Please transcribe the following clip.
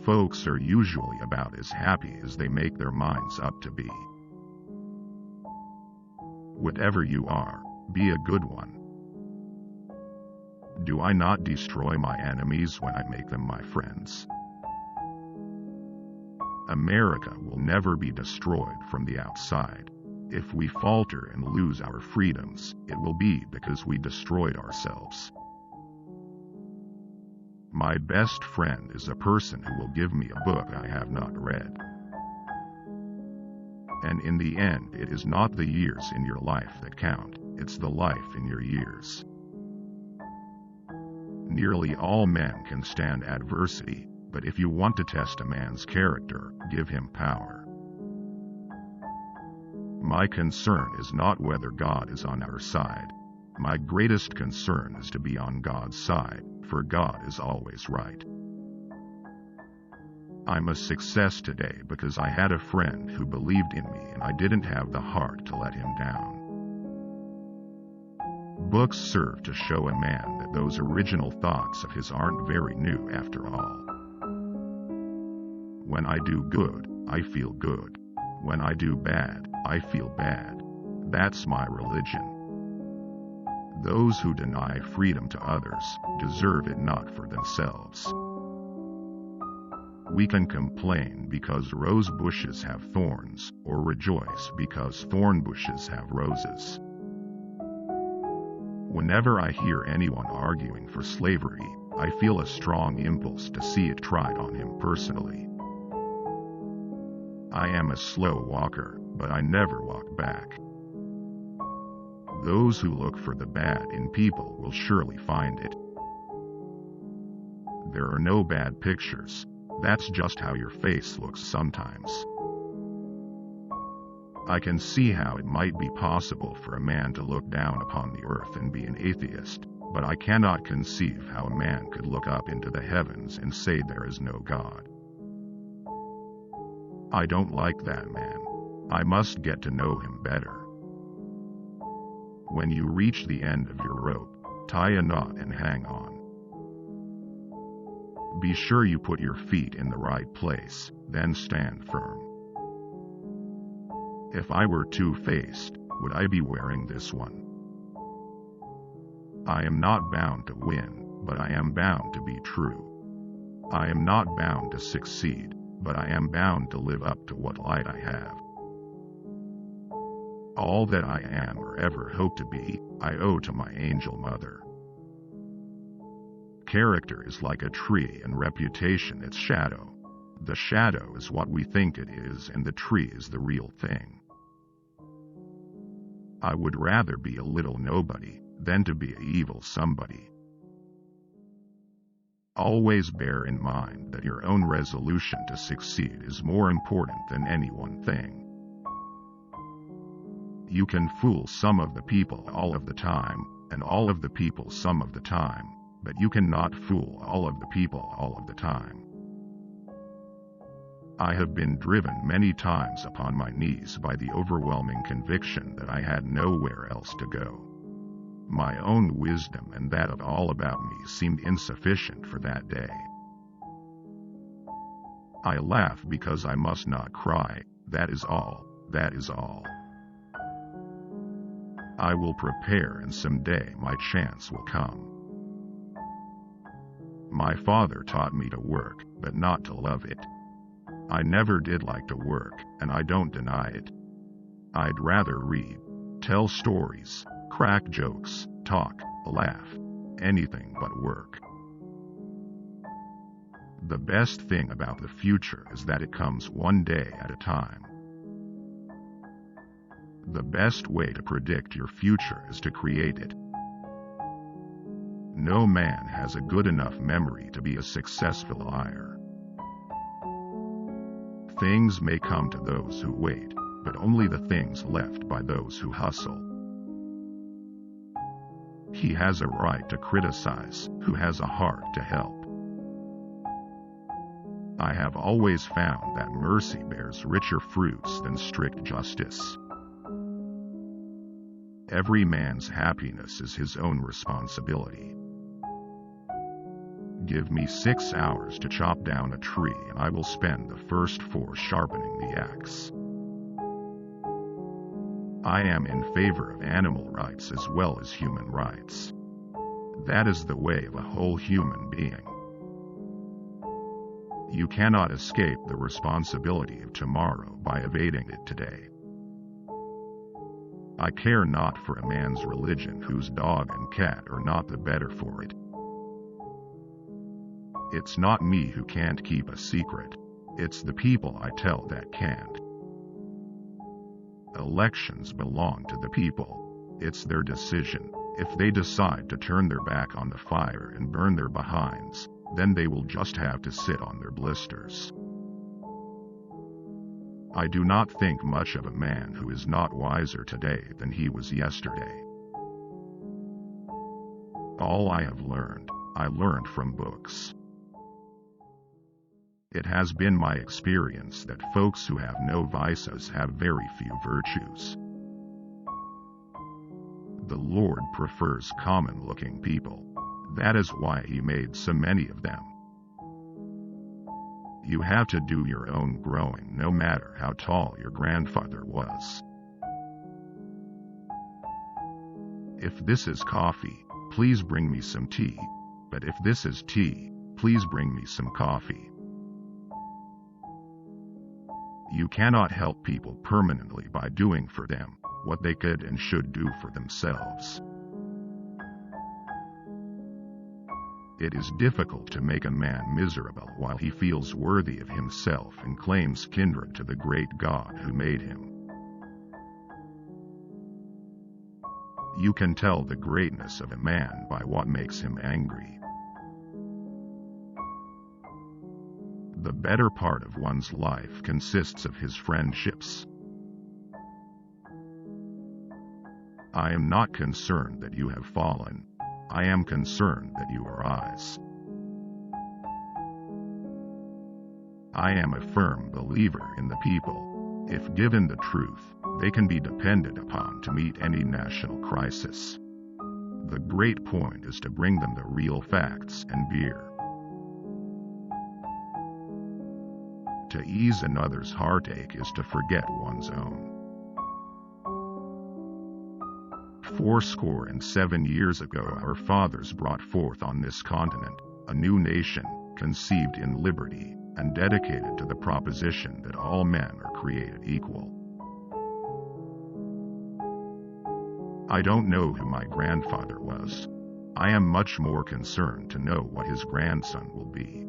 folks are usually about as happy as they make their minds up to be. Whatever you are, be a good one. Do I not destroy my enemies when I make them my friends? America will never be destroyed from the outside. If we falter and lose our freedoms, it will be because we destroyed ourselves. My best friend is a person who will give me a book I have not read. And in the end, it is not the years in your life that count, it's the life in your years. Nearly all men can stand adversity, but if you want to test a man's character, give him power. My concern is not whether God is on our side. My greatest concern is to be on God's side, for God is always right. I'm a success today because I had a friend who believed in me and I didn't have the heart to let him down. Books serve to show a man that those original thoughts of his aren't very new after all. When I do good, I feel good. When I do bad, I feel bad. That's my religion. Those who deny freedom to others deserve it not for themselves. We can complain because rose bushes have thorns, or rejoice because thorn bushes have roses. Whenever I hear anyone arguing for slavery, I feel a strong impulse to see it tried on him personally. I am a slow walker, but I never walk back. Those who look for the bad in people will surely find it. There are no bad pictures. That's just how your face looks sometimes. I can see how it might be possible for a man to look down upon the earth and be an atheist, but I cannot conceive how a man could look up into the heavens and say there is no God. I don't like that man. I must get to know him better. When you reach the end of your rope, tie a knot and hang on. Be sure you put your feet in the right place, then stand firm. If I were two-faced, would I be wearing this one? I am not bound to win, but I am bound to be true. I am not bound to succeed, but I am bound to live up to what light I have. All that I am or ever hope to be, I owe to my angel mother. Character is like a tree and reputation its shadow. The shadow is what we think it is and the tree is the real thing. I would rather be a little nobody than to be an evil somebody. Always bear in mind that your own resolution to succeed is more important than any one thing. You can fool some of the people all of the time, and all of the people some of the time, but you cannot fool all of the people all of the time. I have been driven many times upon my knees by the overwhelming conviction that I had nowhere else to go. My own wisdom and that of all about me seemed insufficient for that day. I laugh because I must not cry, that is all, that is all. I will prepare and someday my chance will come. My father taught me to work, but not to love it. I never did like to work, and I don't deny it. I'd rather read, tell stories, crack jokes, talk, laugh, anything but work. The best thing about the future is that it comes one day at a time. The best way to predict your future is to create it. No man has a good enough memory to be a successful liar. Things may come to those who wait, but only the things left by those who hustle. He has a right to criticize who has a heart to help. I have always found that mercy bears richer fruits than strict justice. Every man's happiness is his own responsibility. Give me 6 hours to chop down a tree, and I will spend the first 4 sharpening the axe. I am in favor of animal rights as well as human rights. That is the way of a whole human being. You cannot escape the responsibility of tomorrow by evading it today. I care not for a man's religion whose dog and cat are not the better for it. It's not me who can't keep a secret, it's the people I tell that can't. Elections belong to the people. It's their decision. If they decide to turn their back on the fire and burn their behinds, then they will just have to sit on their blisters. I do not think much of a man who is not wiser today than he was yesterday. All I have learned, I learned from books. It has been my experience that folks who have no vices have very few virtues. The Lord prefers common-looking people. That is why He made so many of them. You have to do your own growing no matter how tall your grandfather was. If this is coffee, please bring me some tea. But if this is tea, please bring me some coffee. You cannot help people permanently by doing for them what they could and should do for themselves. It is difficult to make a man miserable while he feels worthy of himself and claims kindred to the great God who made him. You can tell the greatness of a man by what makes him angry. The better part of one's life consists of his friendships. I am not concerned that you have fallen. I am concerned that you arise. I am a firm believer in the people. If given the truth, they can be depended upon to meet any national crisis. The great point is to bring them the real facts and beer. To ease another's heartache is to forget one's own. 77 years ago our fathers brought forth on this continent a new nation, conceived in liberty, and dedicated to the proposition that all men are created equal. I don't know who my grandfather was. I am much more concerned to know what his grandson will be.